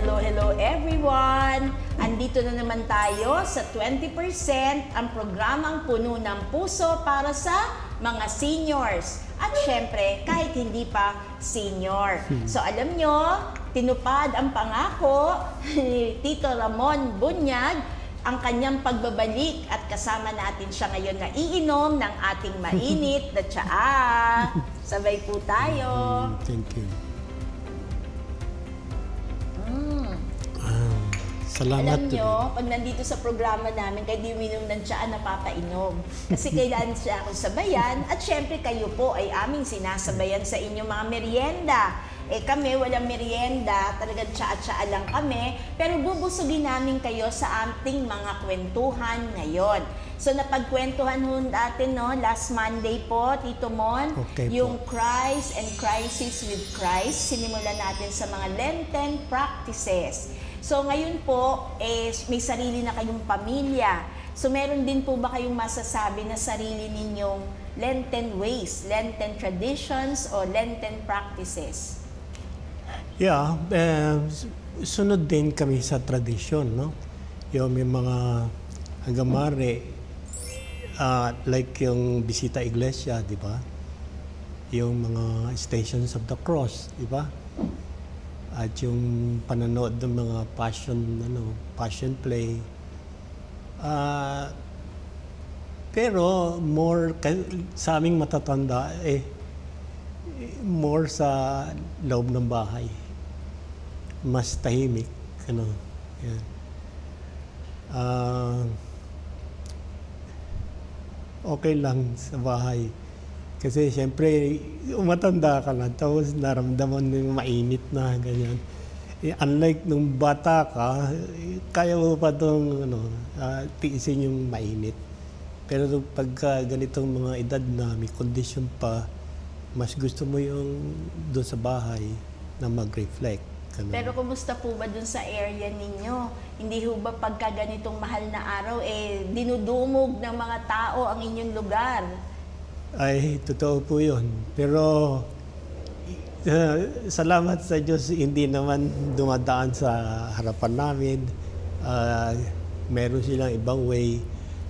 hello everyone! Andito na naman tayo sa 20%, ang programang puno ng puso para sa mga seniors. At syempre, kahit hindi pa senior. So alam nyo, tinupad ang pangako ni Tito Ramon Bunyag, ang kanyang pagbabalik at kasama natin siya ngayon na iinom ng ating mainit na tsaa. Sabay po tayo. Thank you. Salamat. Alam nyo, pag nandito sa programa namin, kayo di uminom ng tsaa, napapainom. Kasi kailangan siya akong sabayan. At syempre kayo po ay aming sinasabayan sa inyong mga merienda. Eh kami, walang merienda, talagang tsaa-tsaa lang kami. Pero bubusugin namin kayo sa ating mga kwentuhan ngayon. So napagkwentuhan ho natin, no, last Monday po, Tito Mon, okay, yung Christ and Crisis with Christ. Sinimulan natin sa mga Lenten practices. So ngayon po, may sarili na kayong pamilya. So meron din po ba kayong masasabi na sarili ninyong Lenten ways, Lenten traditions, o Lenten practices? Yeah, sunod din kami sa tradisyon, no? Yung may mga agamare, like yung bisita iglesia, di ba? Yung mga Stations of the Cross, di ba? At yung pananood ng mga passion play. Pero more sa aming matatanda, more sa loob ng bahay. Mas tahimik, ano. Yan. Okay lang sa bahay. Kasi siyempre, umatanda ka na, tapos naramdaman mo yung mainit na, ganyan. Unlike nung bata ka, kaya mo pa itong tiisin yung mainit. Pero pagka ganitong mga edad na may kondisyon pa, mas gusto mo yung doon sa bahay na mag-reflect. Ganun. Pero kumusta po ba doon sa area ninyo? Hindi ho ba pagka ganitong mahal na araw, dinudumog ng mga tao ang inyong lugar? Ay, totoo po yun. Pero salamat sa Diyos, hindi naman dumadaan sa harapan namin. Meron silang ibang way.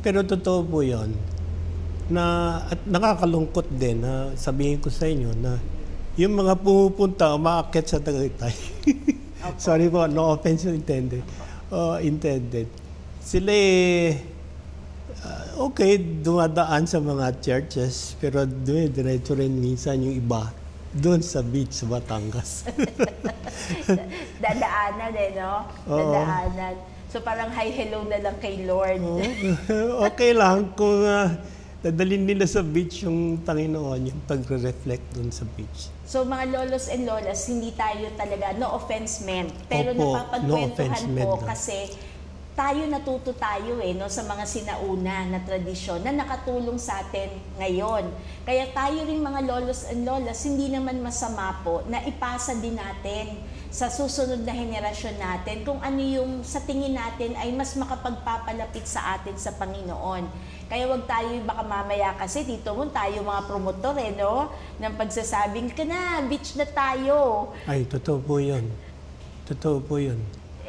Pero totoo po yun. At nakakalungkot din na sabihin ko sa inyo na yung mga pumupunta, umaakyat sa Tagaytay. Sorry po, no offense intended. Intended. Sila okay, dumadaan sa mga churches, pero diretso rin minsan yung iba doon sa beach sa Batangas. Dadaanan no? Dadaanan. So parang hi, hello na lang kay Lord. Okay lang kung dadalhin nila sa beach yung Panginoon, yung pagre-reflect doon sa beach. So mga lolos and lolas, hindi tayo talaga, no offense meant. Pero napapagkwentuhan po kasi natuto tayo no, sa mga sinauna na tradisyon na nakatulong sa atin ngayon. Kaya tayo rin mga lolos and lolas, hindi naman masama po na ipasa din natin sa susunod na henerasyon natin kung ano yung sa tingin natin ay mas makapagpapalapit sa atin sa Panginoon. Kaya wag tayo, baka mamaya kasi dito mo tayo mga promotor no, ng pagsasabing ka na, beach na tayo. Ay, totoo po yun. Totoo po yun.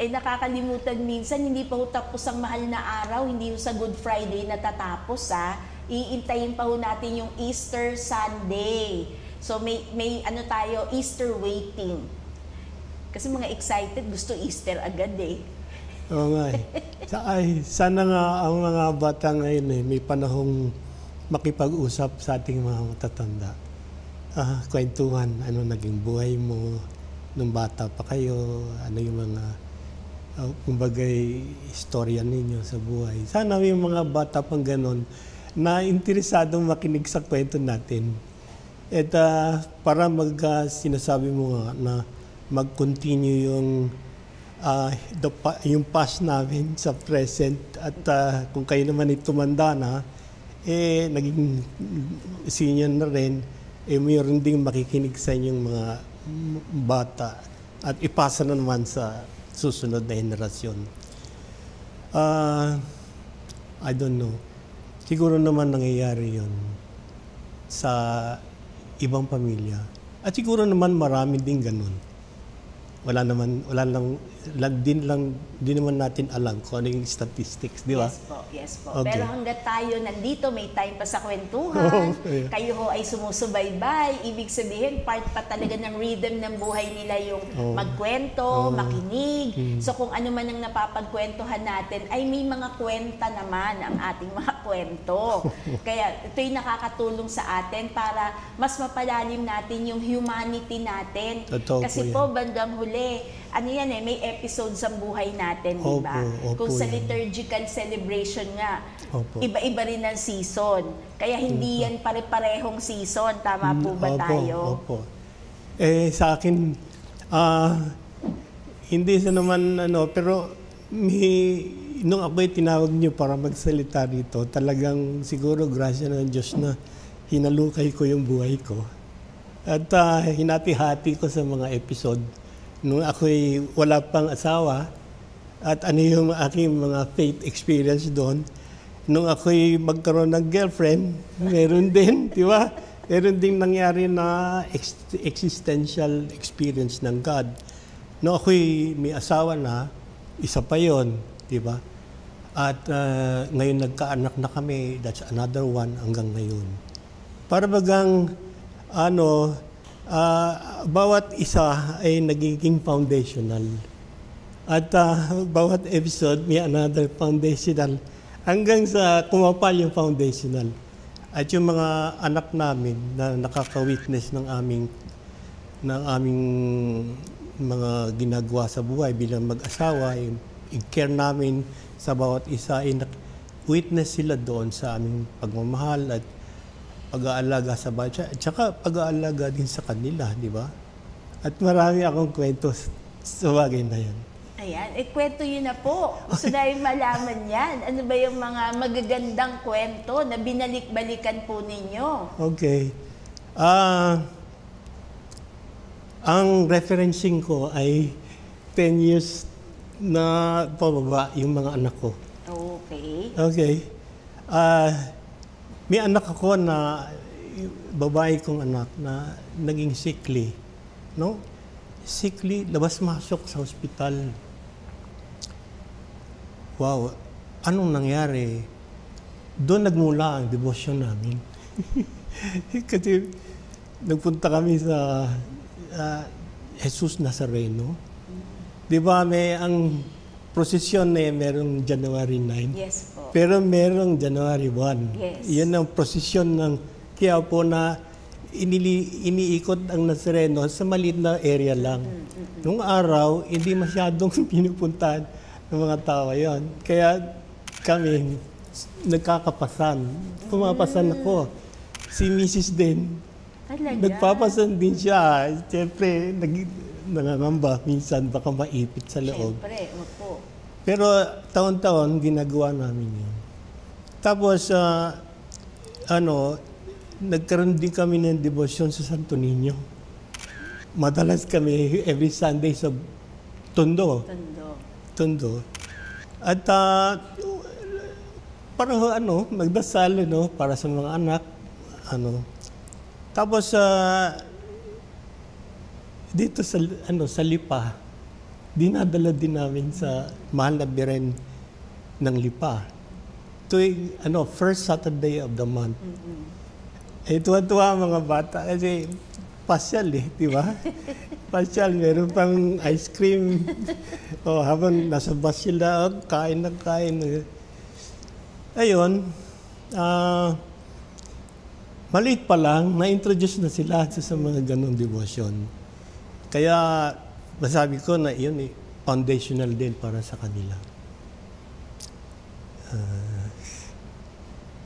Nakakalimutan minsan, hindi pa ho tapos ang mahal na araw, hindi ho sa Good Friday natatapos iintayin pa ho natin yung Easter Sunday. So may tayo, Easter waiting. Kasi mga excited, gusto Easter agad Oo nga sana nga ang mga bata ngayon may panahong makipag-usap sa ating mga matatanda. Kwentuhan, ano naging buhay mo nung bata pa kayo, ano yung mga kumbagay istorya ninyo sa buhay. Sana yung mga bata pang ganon na interesadong makinig sa kwento natin. At para sinasabi mo nga na mag-continue yung past namin sa present at kung kayo naman tumanda na, naging senior na rin, mayroon ding makikinig sa inyong mga bata at ipasa na naman sa susunod na henerasyon. I don't know. Siguro naman nangyayari yun sa ibang pamilya. At siguro naman marami din ganun. wala din naman natin alam kung ano yung statistics, di ba? Yes po. Okay. Pero hanggat tayo nandito, may time pa sa kwentuhan, kayo ho ay sumusubaybay, ibig sabihin, part pa talaga ng rhythm ng buhay nila yung magkwento, makinig. So kung ano man ang napapagkwentuhan natin, ay may mga kwenta naman ang ating mga kwento. Kaya ito'y nakakatulong sa atin para mas mapalalim natin yung humanity natin. Kasi po, bandang huli, ano yan may episodes sa buhay natin, di ba? Kung sa liturgical celebration nga, iba-iba rin ang season. Kaya hindi yan pare-parehong season. Tama po ba tayo? Opo. Sa akin, hindi sa naman, pero nung ako'y tinawag niyo para magsalita dito, talagang siguro grasya ng Diyos na hinalukay ko yung buhay ko. At hinati-hati ko sa mga episode. Nung ako'y wala pang asawa, at ano yung aking mga faith experience doon. Nung ako'y magkaroon ng girlfriend, meron din, di ba? Meron din nangyari na existential experience ng God. Nung ako'y may asawa na, isa pa yon, di ba? At ngayon nagkaanak na kami, that's another one hanggang ngayon. Para bagang, bawat isa ay nagiging foundational. At bawat episode may another foundational hanggang sa kumapal yung foundational. At yung mga anak namin na nakaka-witness ng aming mga ginagawa sa buhay bilang mag-asawa, yung care namin sa bawat isa ay witness sila doon sa aming pagmamahal at pag-aalaga sa bahay, at saka pag-aalaga din sa kanila, di ba? At marami akong kwento sa bagay na yan. Ayan, kwento yun na po. Gusto namin malaman yan. Ano ba yung mga magagandang kwento na binalik-balikan po ninyo? Okay. Ang referencing ko ay 10 years na pababa yung mga anak ko. Okay. May anak ako na babae kong anak na naging sickly. No? Sickly, labas-masok sa ospital. Wow, anong nangyari? Doon nagmula ang devotion namin. Kasi nagpunta kami sa Jesus Nazareno. Di ba may ang prosesyon na merong January 9? Yes po. Pero merong January 1. Yes. Yan ang prosesyon ng Quiapo na iniikot ang Nazareno sa maliit na area lang. Nung araw, hindi masyadong pinupuntahan ng mga tao yon. Kaya kami nagkakapasan. Pumapasan ako. Si Mrs. din. Talaga? Nagpapasan din siya. Siyempre, nangangamba. Minsan baka maipit sa loob. Siyempre, opo. Pero taon-taon, ginagawa namin yun. Tapos, nagkaroon din kami ng devotion sa Santo Niño. Madalas kami every Sunday sa Tondo. At parang magdasal para sa mga anak. Tapos dito sa Lipa, dinadala din namin sa mahal na biren ng Lipa. Tuwing first Saturday of the month. Tuwa-tuwa mga bata kasi pasyal di ba? Pasyal, meron pang ice cream. Habang nasa bus sila, kain. Ayun, maliit pa lang, na-introduce na sila sa mga ganong devotion. Kaya, masabi ko na yun foundational din para sa kanila.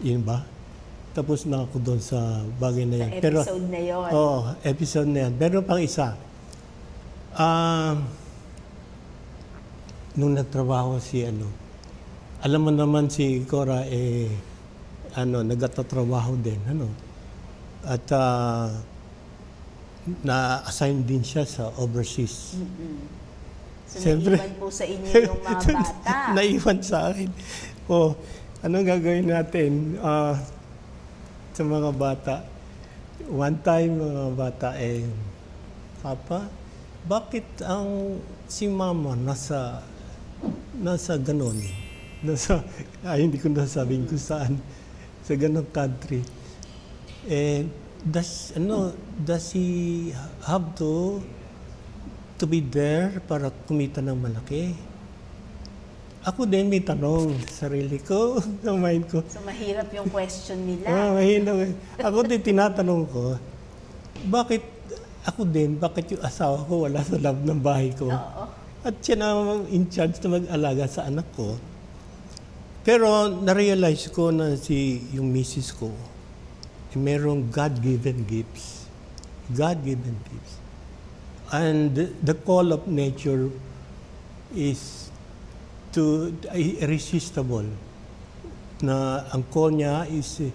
Yun ba? Tapos na ako doon sa bagay na yan. Sa episode na yun. Oo, episode na yan. Pero pang isa, nung nagtrabaho alam mo naman si Cora, nagtatrabaho din, At na-assign din siya sa overseas. So, siyempre, naiwan po sa inyo yung mga bata. Naiwan sa akin. Anong gagawin natin sa mga bata? One time, mga bata, Papa, bakit si mama nasa ganon? Hindi ko nasabing kung saan. Sa ganong country. And does he have to be there para kumita ng malaki? Ako din may tanong sa sarili ko, sa mind ko. So mahirap yung question nila. Mahirap. Ako din tinatanong ko, bakit yung asawa ko wala sa loob ng bahay ko? Oo. At siya na in charge na mag-alaga sa anak ko. Pero na-realize ko na yung misis ko, merong God-given gifts. God-given gifts. And the call of nature is irresistible. Na ang call niya is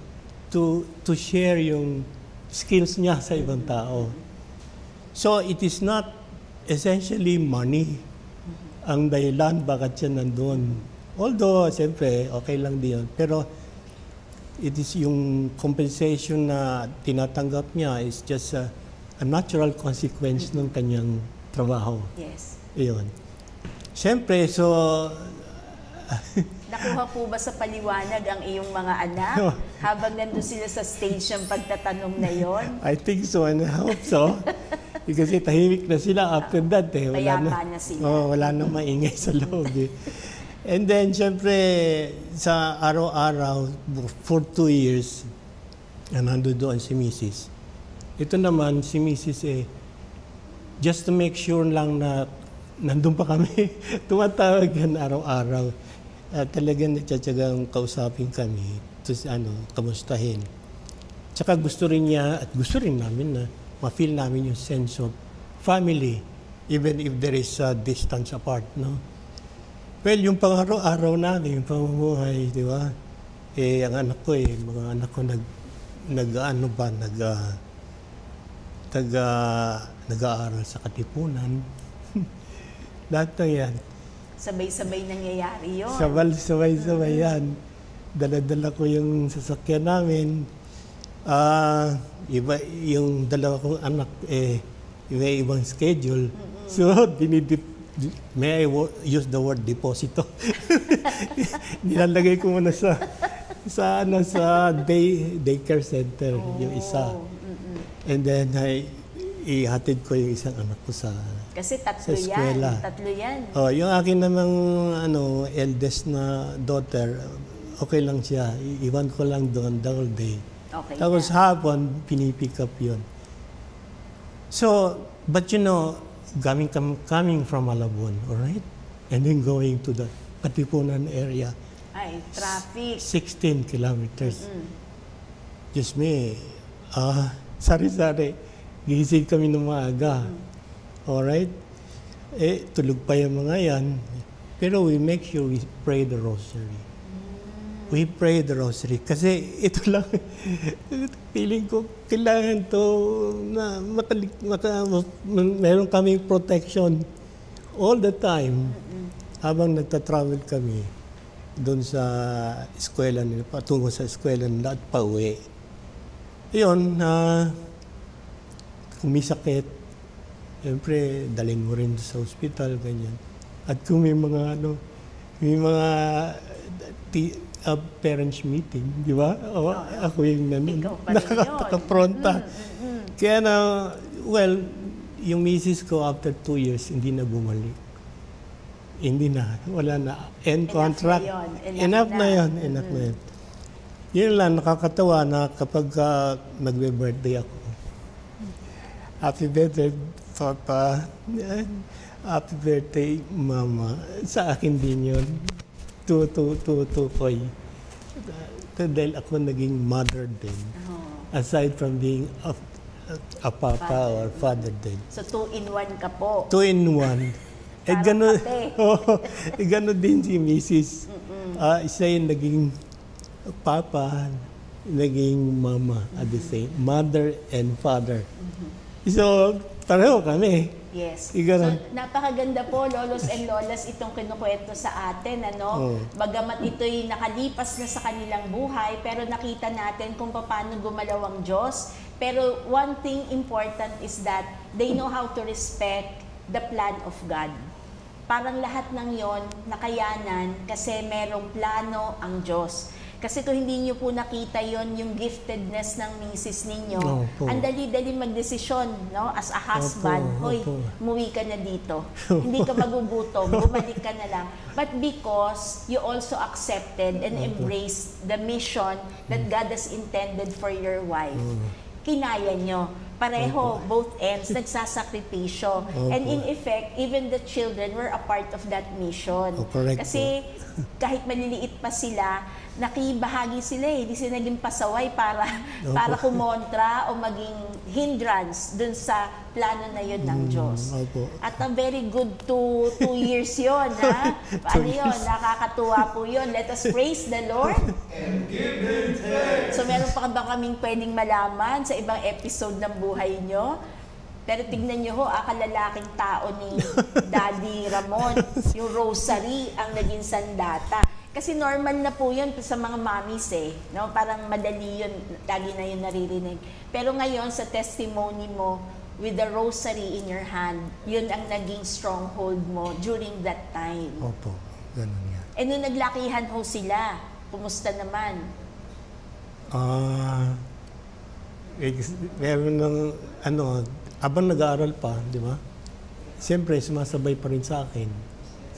to share yung skills niya sa ibang tao. So it is not essentially money ang dahilan bakit siya nandun. Although, siyempre, okay lang din yun. Pero it is yung compensation na tinatanggap niya is just a natural consequence ng kanyang trabaho. Yes. Iyon. Siyempre, so... Nakuha po ba sa paliwanag ang iyong mga anak habang nandun sila sa stage ng pagtatanong na yon? I think so and I hope so. Kasi tahimik na sila after that. Payapa na sila. Wala na maingay sa loob. And then, siyempre, sa araw-araw, for 2 years, nandun doon si Mrs. Ito naman, si Mrs. just to make sure lang na nandun pa kami, tumatawag yan araw-araw. Talagang nagtsatsagang kausapin kami, kamustahin. Tsaka gusto rin niya, at gusto rin namin na ma-feel namin yung sense of family, even if there is a distance apart, no? Well, yung pang-araw-araw namin, yung pamumuhay, di ba? Ang anak ko mga anak ko nag-aaral sa Katipunan. Lahat na yan. Sabay-sabay nangyayari yun. Sabay-sabay yan. Dala-dala ko yung sasakyan namin. Iba, yung dalawa kong anak, may ibang schedule. So, may I use the word deposito? Nilalagay ko muna sa daycare center, yung isa. And then, ihatid ko yung isang anak ko sa kasi tatlo yan. Yung akin namang eldest na daughter, okay lang siya. Iwan ko lang doon the whole day. Okay. Tapos hapon, pinipick up yun. So, but coming from Malabon, alright? And then going to the Katipunan area. Ay, traffic. 16 kilometers. Just me. Sari-sari. Gising kami ng maaga. Alright? Tulog pa yung mga yan. Pero we make sure we pray the rosary. We pray the rosary. Kasi ito lang, feeling ko, kailangan to na meron kaming protection all the time habang nagta-travel kami doon sa eskwela nila, patungo sa eskwela nila at pauwi. Yun, kung may sakit, siyempre, dalhin mo rin sa hospital, ganyan. At kung may mga parents meeting, di ba? Ako yung nakakapronta. Kaya yung misis ko after 2 years, hindi na bumalik. Hindi na, wala na. End contract. Enough na yun. Yun lang, nakakatawa na kapag magbe-birthday ako. Happy birthday, Papa. Happy birthday, Mama. Sa akin din yun. Tukoy. Dahil ako naging mother din. Aside from being a papa or father din. So, 2-in-1 ka po. 2-in-1. Gano'n din si Mrs. Isa yung naging papa, naging mama at the same. Mother and father. So, pareho kami. Yes. So, napakaganda po, lolos and lolas, itong kinukwento sa atin, Bagamat ito'y nakalipas na sa kanilang buhay, pero nakita natin kung paano gumalaw ang Diyos. Pero one thing important is that they know how to respect the plan of God. Parang lahat ng yon nakayanan kasi merong plano ang Diyos. Kasi kung hindi nyo po nakita yon yung giftedness ng misis ninyo, ang dali-dali magdesisyon, no? As a husband, hoy, umuwi ka na dito. Hindi ka magugutom, bumalik ka na lang. But because you also accepted and embraced the mission that God has intended for your wife, kinaya nyo. Pareho, both ends, nagsasakripisyo. And in effect, even the children were a part of that mission. Kasi kahit maliliit pa sila, nakibahagi sila eh. Hindi sila naging pasaway para kumontra o maging hindrance dun sa plano na yun ng Diyos. At a very good 2 years yun, ha? Ano yun? Nakakatuwa po yun. Let us praise the Lord. And give Him thanks. So meron pa ba kaming pwedeng malaman sa ibang episode ng buhay nyo? Pero tignan nyo ho, kalalaking tao ni Daddy Ramon, yung rosary ang naging sandata. Kasi normal na po yun sa mga mommies eh. No? Parang madali yun, lagi na yun naririnig. Pero ngayon sa testimony mo, with the rosary in your hand, yun ang naging stronghold mo during that time. Opo, ganun yan. E nung naglakihan ho sila, kumusta naman? Meron ng, habang nag-aaral pa, di ba? Siyempre, sumasabay pa rin sa akin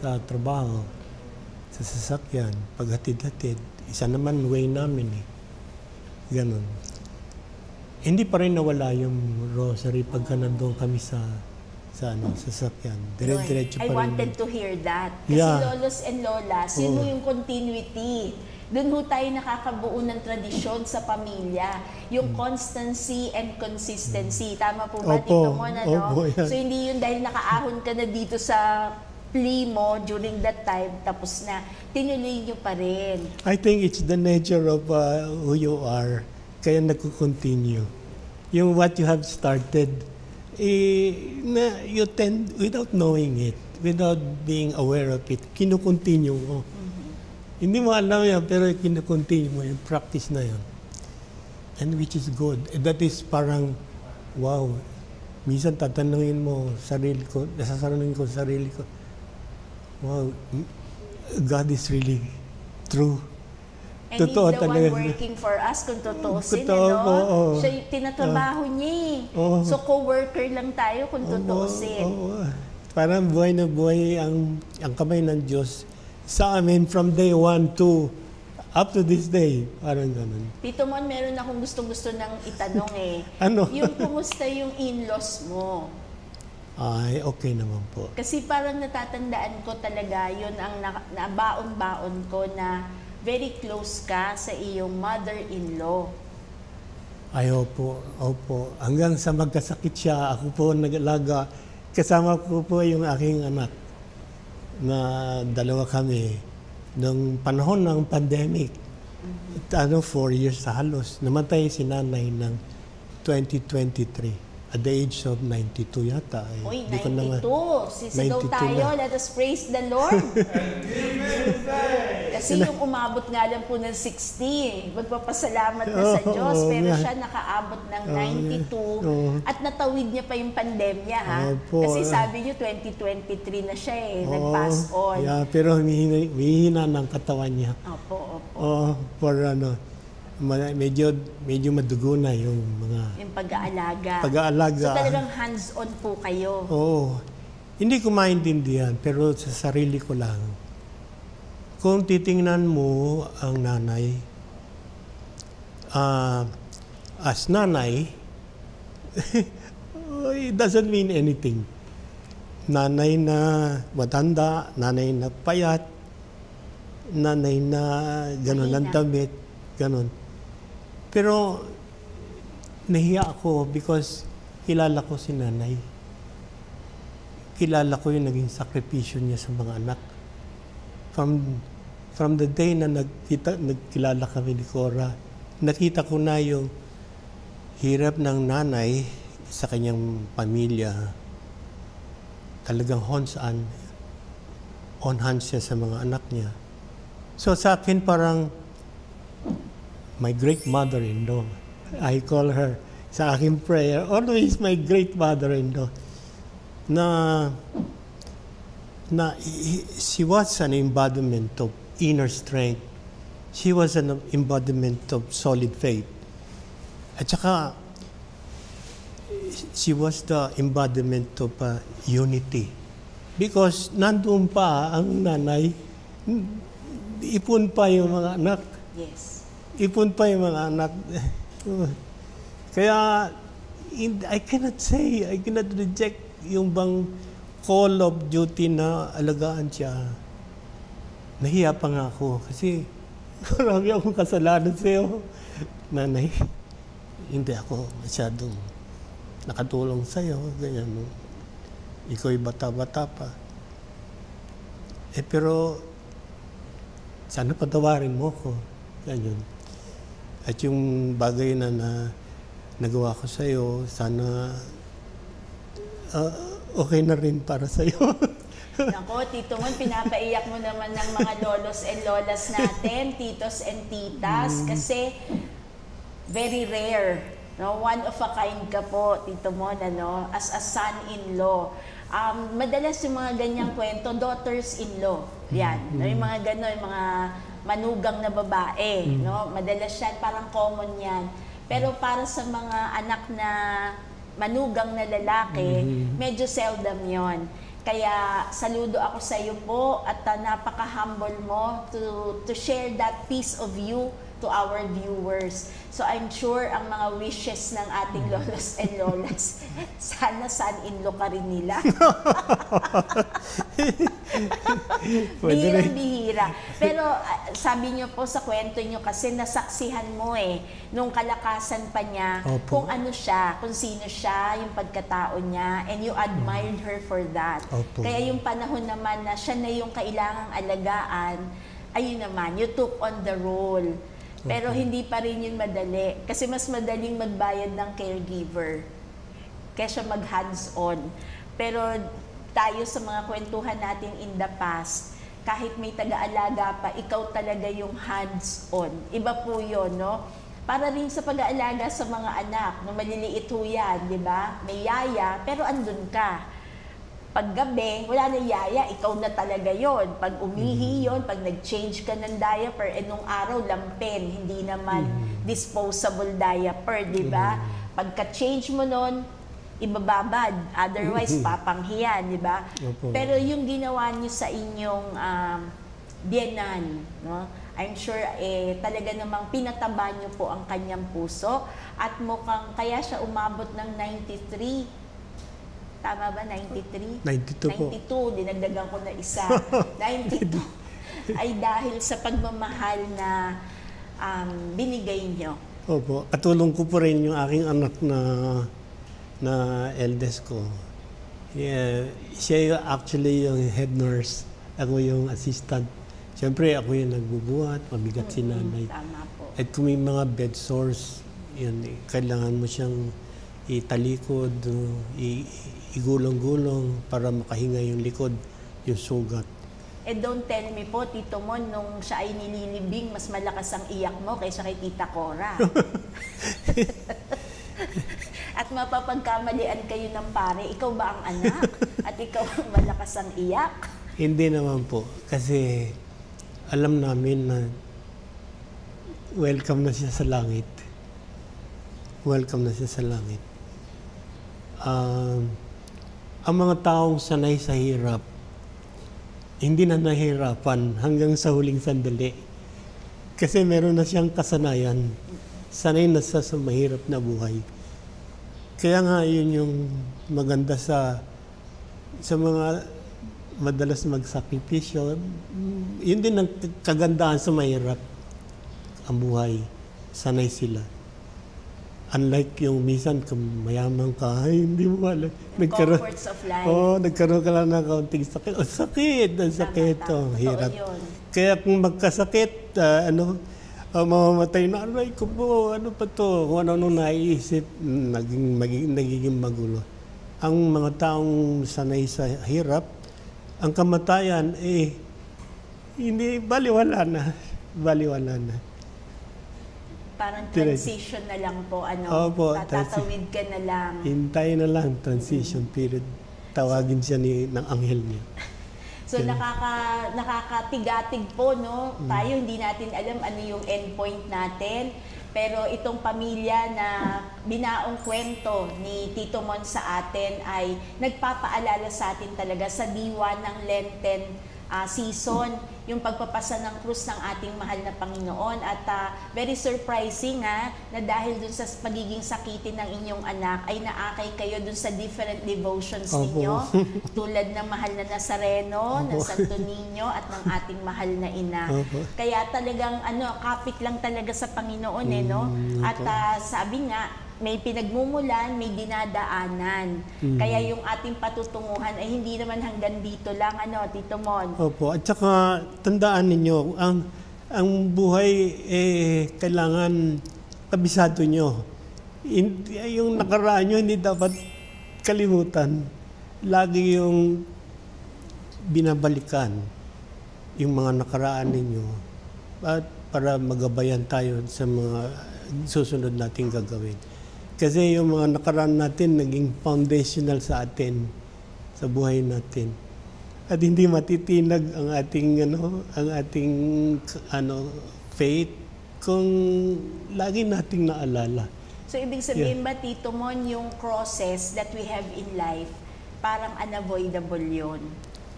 sa trabaho, sa sasakyan, paghatid-hatid. Isa naman way namin eh. Ganon. Hindi pa rin nawala yung rosary pagka nandun kami sa sasakyan. Dire-diretso pa rin. I wanted to hear that. Kasi lolos and lolas, yun yung continuity. Doon ho tayo nakakabuo ng tradisyon sa pamilya. Yung constancy and consistency. Tama po ba, Tito Mon? So hindi yun dahil nakaahon ka na dito sa plea mo during that time, tapos na, tinuloy nyo pa rin. I think it's the nature of who you are, kaya nagko-continue. Yung what you have started, you tend, without knowing it, without being aware of it, kinu-continue mo. Hindi mo alam yan, pero kinu-continue mo yung practice na yun. And which is good. And that is parang, wow, minsan tatanungin mo sarili ko, nasasaranungin ko sarili ko, wow, God is really true. And totoo He's the talaga. One working for us kung tutuusin, Siya yung tinatrabaho niya eh. So, co-worker lang tayo kung tutuusin. Parang buhay na buhay ang kamay ng Diyos sa amin from day 1 to up to this day. Parang ganun. Tito Mon, meron akong gustong-gusto nang itanong eh. Ano? Yung kumusta yung in-laws mo? Ay, okay naman po. Kasi parang natatandaan ko talaga, yun ang nabaon-baon ko na very close ka sa iyong mother-in-law. Ay, opo. Hanggang sa magkasakit siya, ako po nag-alaga. Kasama ko po yung aking anak na dalawa kami. Nung panahon ng pandemic, 4 years sa halos, namatay si nanay ng 2023. At the age of 92 yata. Uy, 92. Sisigaw tayo. Let us praise the Lord. Kasi yung umabot nga lang po ng 60. Magpapasalamat na sa Diyos. Pero siya nakaabot ng 92. At natawid niya pa yung pandemya, ha? Kasi sabi niyo, 2023 na siya eh. Nag-pass on. Yeah, pero humihina ng katawan niya. Opo. For medyo madugo na yung mga pag-aalaga. So talagang hands-on po kayo. Oo. Hindi ko maintindihan, pero sa sarili ko lang. Kung titingnan mo ang nanay, as nanay, it doesn't mean anything. Nanay na matanda, nanay na payat, nanay na gano'n ang damit, gano'n. Pero nahiya ako because kilala ko si nanay. Kilala ko yung naging sakripisyo niya sa mga anak. From the day na nagkilala kami ni Cora, nakita ko na yung hirap ng nanay sa kanyang pamilya. Talagang on hands siya sa mga anak niya. So sa akin parang my great mother-in-law. I call her sa aking prayer, always my great mother-in-law. she was an embodiment of inner strength. She was an embodiment of solid faith. At saka, she was the embodiment of unity. Because nandoon pa ang nanay, ipon pa yung mga anak. Yes. Ipon pa yung mga anak. Kaya, I cannot reject yung bang call of duty na alagaan siya. Nahiya pa nga ako kasi marami akong kasalanan sa'yo. Nanay, hindi ako masyadong nakatulong sa'yo. Ganyan, no? Ikaw'y bata-bata pa. Pero sana patawarin mo ko. Ganyan. At yung bagay na nagawa ko sa'yo, sana okay na rin para sa'yo. Nako, Tito Mon, pinapaiyak mo naman ng mga lolos and lolas natin, titos and titas, kasi very rare. No? One of a kind ka po, Tito Mon, as a son-in-law. Madalas yung mga ganyang kwento, daughters-in-law. Yan. No? Yung mga gano'n, yung mga manugang na babae. No? Madalas yan, parang common yan. Pero para sa mga anak na manugang na lalaki, medyo seldom yon. Kaya saludo ako sa iyo po at napaka-humble mo to share that piece of you to our viewers. So I'm sure ang mga wishes ng ating lolos and lolas, sana son-in-law ka rin nila. Bihirang-bihira. Pero sabi niyo po sa kwento niyo kasi nasaksihan mo nung kalakasan pa niya, kung ano siya, kung sino siya, yung pagkatao niya, and you admired her for that. Kaya yung panahon naman na siya na yung kailangang alagaan, ayun naman, you took on the role. Pero hindi pa rin yun madali. Kasi mas madaling magbayad ng caregiver kaysa mag-hands-on. Pero tayo sa mga kwentuhan natin in the past, kahit may taga-alaga pa, ikaw talaga yung hands-on. Iba po yun, no? Para rin sa pag-aalaga sa mga anak, no, maliliit ho yan, di ba? May yaya, pero andun ka. Pag gabi, wala na yaya, ikaw na talaga yon. Pag umihi yon, pag nag-change ka ng diaper, nung araw, lampen, hindi naman disposable diaper, di ba? Pagka-change mo nun, ibababad. Otherwise, papanghiyan, di ba? Pero yung ginawa niyo sa inyong biyenan, no? I'm sure talaga namang pinataba niyo po ang kanyang puso at mukhang kaya siya umabot ng 93. Tama ba? 93? 92 po. 92, dinagdagan ko na isa. 92 ay dahil sa pagmamahal na binigay niyo. Opo. Katulong ko po rin yung aking anak na eldest ko. Yeah, siya actually yung head nurse. Ako yung assistant. Siyempre, ako yung nagbubuhat, mabigat si nanay. Tama po. At kung may mga bed sores, yan, kailangan mo siyang italikod, igulong-gulong para makahinga yung likod, yung sugat. Don't tell me po, Tito Mon, nung siya ay nililibing, mas malakas ang iyak mo kaysa kay Tita Cora. At mapapagkamalian kayo ng pare, ikaw ba ang anak? At ikaw ang malakas ang iyak? Hindi naman po. Kasi alam namin na welcome na siya sa langit. Welcome na siya sa langit. Ang mga taong sanay sa hirap, hindi na nahirapan hanggang sa huling sandali. Kasi meron na siyang kasanayan. Sanay na siya sa mahirap na buhay. Kaya nga yun yung maganda sa mga madalas magsakripisyo. Yun din ang kagandahan sa mahirap ang buhay. Sanay sila. Unlike yung minsan, kung mayaman ka, ay, hindi mo alam. Comforts of life. Nagkaroon ka lang ng kaunting sakit. Ang sakit. Hirap. Kaya kung magkasakit, mamamatay na, aray ko po, ano pa to? Kung ano naiisip, nagiging magulo. Ang mga taong sanay sa hirap, ang kamatayan, hindi, baliwala na. Parang transition na lang po, Opo, tatawid ka na lang. Hintay na lang, transition period. Tawagin siya ng anghel niya. So nakakatigatig po, no? Tayo hindi natin alam ano yung endpoint natin. Pero itong pamilya na binaong kwento ni Tito Mon sa atin ay nagpapaalala sa atin talaga sa diwa ng Lenten season, yung pagpapasa ng krus ng ating mahal na Panginoon. At very surprising na dahil dun sa pagiging sakitin ng inyong anak ay naakay kayo dun sa different devotions ninyo, tulad ng mahal na Nazareno, ng Santo Niño at ng ating mahal na ina. Kaya talagang kapit lang talaga sa Panginoon, no? At sabi nga, may pinagmumulan, may dinadaanan. Kaya yung ating patutunguhan ay hindi naman hanggang dito lang, Tito Mon? Opo. At saka, tandaan ninyo, ang buhay, kailangan kabisado nyo. Yung nakaraan nyo, hindi dapat kalimutan. Lagi yung binabalikan yung mga nakaraan ninyo at para magabayan tayo sa mga susunod nating gagawin. Kasi yung mga nakaraan natin naging foundational sa atin, sa buhay natin. At hindi matitinag ang ating faith kung lagi nating naalala. So ibig sabihin ba, Tito Mon, yung crosses that we have in life, parang unavoidable yun.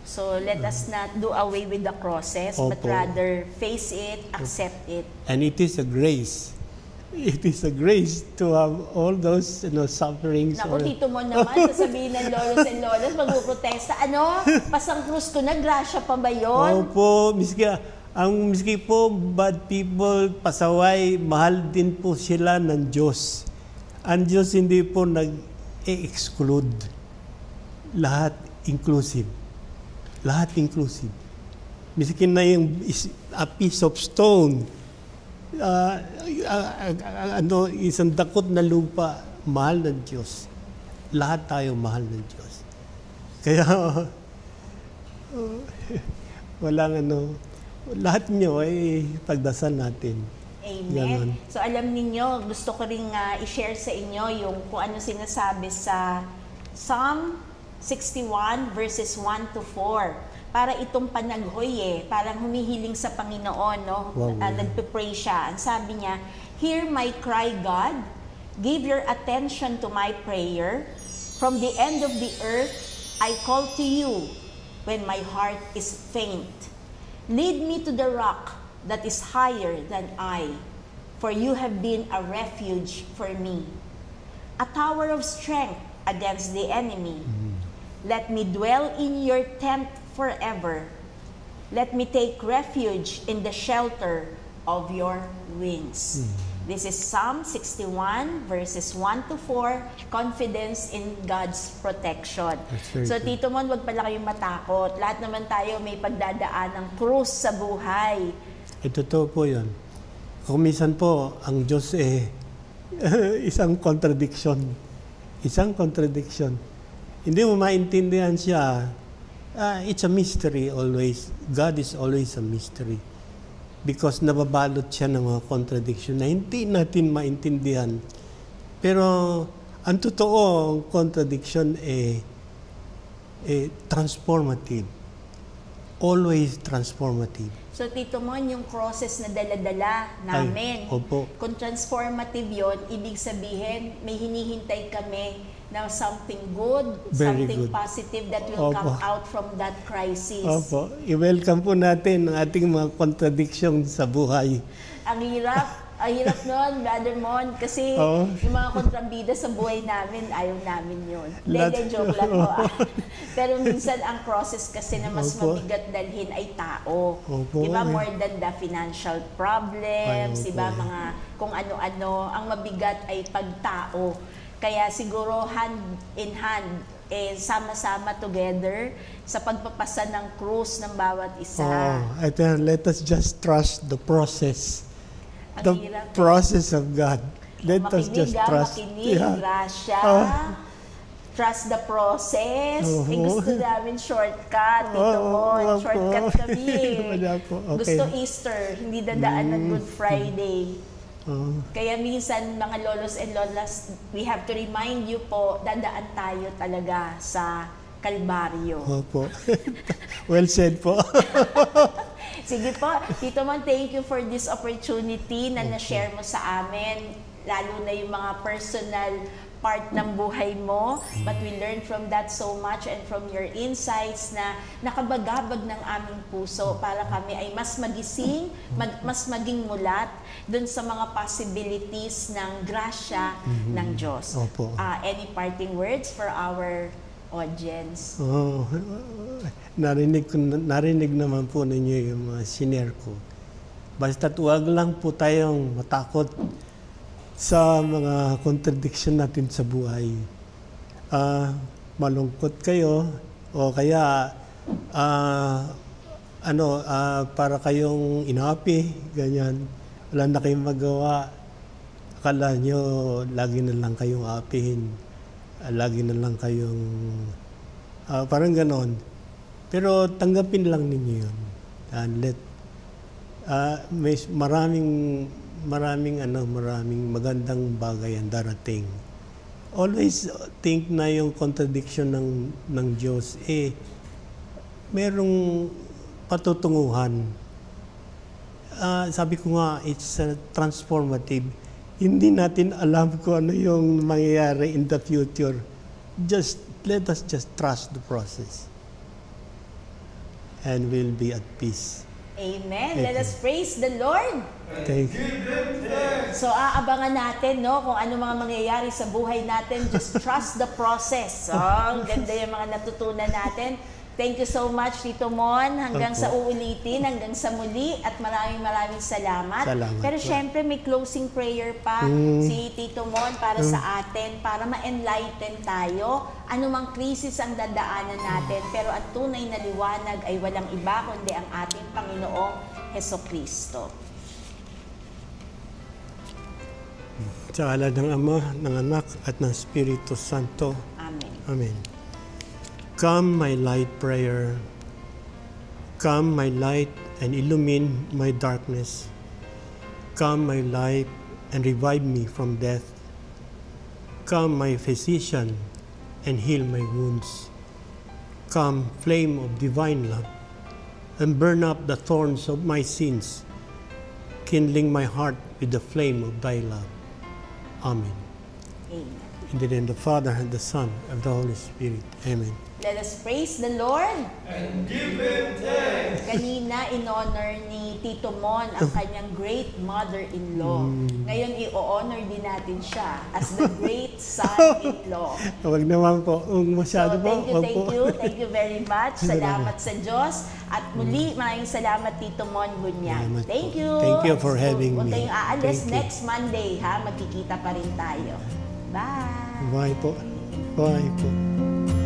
So let us not do away with the crosses, but rather face it, accept it. And it is a grace. It is a grace to have all those sufferings. Naku, Tito Mon naman, sasabihin ng lolos and lolas, magpuprotesta. Pasang krus ko na, grasya pa ba yun? Opo, miski po, bad people, pasaway, mahal din po sila ng Diyos. Ang Diyos hindi po nag-exclude. Lahat inclusive. Lahat inclusive. Miski na yung a piece of stone, isang dakot na lupa, mahal ng Diyos. Lahat tayo mahal ng Diyos. Kaya, lahat nyo ay pagdasal natin. Amen. Ganon. So alam ninyo, gusto ko rin i-share sa inyo yung kung ano sinasabi sa Psalm 61 verses 1 to 4. Para itong panaghoy parang humihiling sa Panginoon, no? Wow. Nagpe-pray siya. Ang sabi niya, "Hear my cry, God. Give your attention to my prayer. From the end of the earth, I call to you when my heart is faint. Lead me to the rock that is higher than I, for you have been a refuge for me, a tower of strength against the enemy. Let me dwell in your tent forever. Let me take refuge in the shelter of your wings." This is Psalm 61 verses 1 to 4, confidence in God's protection. So Tito Mon, wag pala kayong matakot. Lahat naman tayo may pagdadaan ng krus sa buhay. Totoo po yun. Kung minsan po, ang Diyos isang contradiction. Isang contradiction. Hindi mo maintindihan siya. It's a mystery always. God is always a mystery. Because nababalot siya ng mga contradiction na hindi natin maintindihan. Pero ang totoo, contradiction transformative. Always transformative. So Tito Mon, yung crosses na dala-dala namin, kung transformative yon, ibig sabihin may hinihintay kami na something good, something positive that will come out from that crisis. Opo. I-welcome po natin ang ating mga contradiction sa buhay. Ang hirap nun, Brother Mon, kasi yung mga kontrabida sa buhay namin, ayaw namin yun. Joke lang po. Pero minsan ang process kasi na mas mabigat dalhin ay tao. Diba? More than the financial problems, diba? Mga kung ano-ano, ang mabigat ay pagtao. Kaya siguro hand in hand, sama-sama together sa pagpapasa ng krus ng bawat isa. Let us just trust the process. The process of God. Let us just trust. Makinig, grasya. Trust the process. Gusto namin shortcut. Dito mo, shortcut kami. Gusto Easter, hindi dadaan ng Good Friday. Kaya minsan, mga lolos and lolas, we have to remind you po, dadaan tayo talaga sa kalbaryo. Opo. Well said po. Sige po, Tito Mon, thank you for this opportunity na na-share mo sa amin, lalo na yung mga personal part ng buhay mo. But we learned from that so much and from your insights na nakabagabag ng aming puso para kami ay mas magising, mas maging mulat dun sa mga possibilities ng grasya ng Diyos. Opo. Any parting words for our audience? Narinig naman po ninyo yung mga sinare ko. Basta't huwag lang po tayong matakot sa mga contradiction natin sa buhay. Malungkot kayo o kaya para kayong inapi, ganyan. Wala na kayong magawa. Akala nyo lagi na lang kayong apihin. Lagi na lang kayong parang ganon. Pero tanggapin lang ninyo yun. May maraming magandang bagay ang darating. Always think na yung contradiction ng Diyos, merong patutunguhan. Sabi ko nga, it's transformative. Hindi natin alam kung ano yung mangyayari in the future. Let us just trust the process. And we'll be at peace. Amen. Let us praise the Lord. Thank you. So, aabangan natin, no, kung ano mga mangyayari sa buhay natin. Just trust the process. So, ang ganda yung mga natutunan natin. Thank you so much, Tito Mon. Hanggang sa uulitin, hanggang sa muli. At maraming salamat. Pero syempre, may closing prayer pa si Tito Mon para sa atin, para ma-enlighten tayo. Anumang krisis ang dadaanan natin, pero ang tunay na liwanag ay walang iba kundi ang ating Panginoong Hesukristo. Sa ngalan ng Ama, ng Anak, at ng Espiritu Santo. Amen. Amen. Come, my light prayer. Come, my light, and illumine my darkness. Come, my light, and revive me from death. Come, my physician, and heal my wounds. Come, flame of divine love, and burn up the thorns of my sins, kindling my heart with the flame of thy love. Amen. Amen. In the name of the Father, and the Son, and the Holy Spirit. Amen. Let us praise the Lord. And give Him thanks. Kanina, in-honor ni Tito Mon ang kanyang great mother-in-law. Ngayon, i-honor din natin siya as the great son-in-law. Huwag naman po. Masyado po. Thank you very much. Salamat sa Diyos. At muli, maraming salamat, Tito Mon Bunyan. Thank you. Thank you for having me. Huwag kayong aalis next Monday, ha? Magkikita pa rin tayo. Bye. Bye po. Bye po.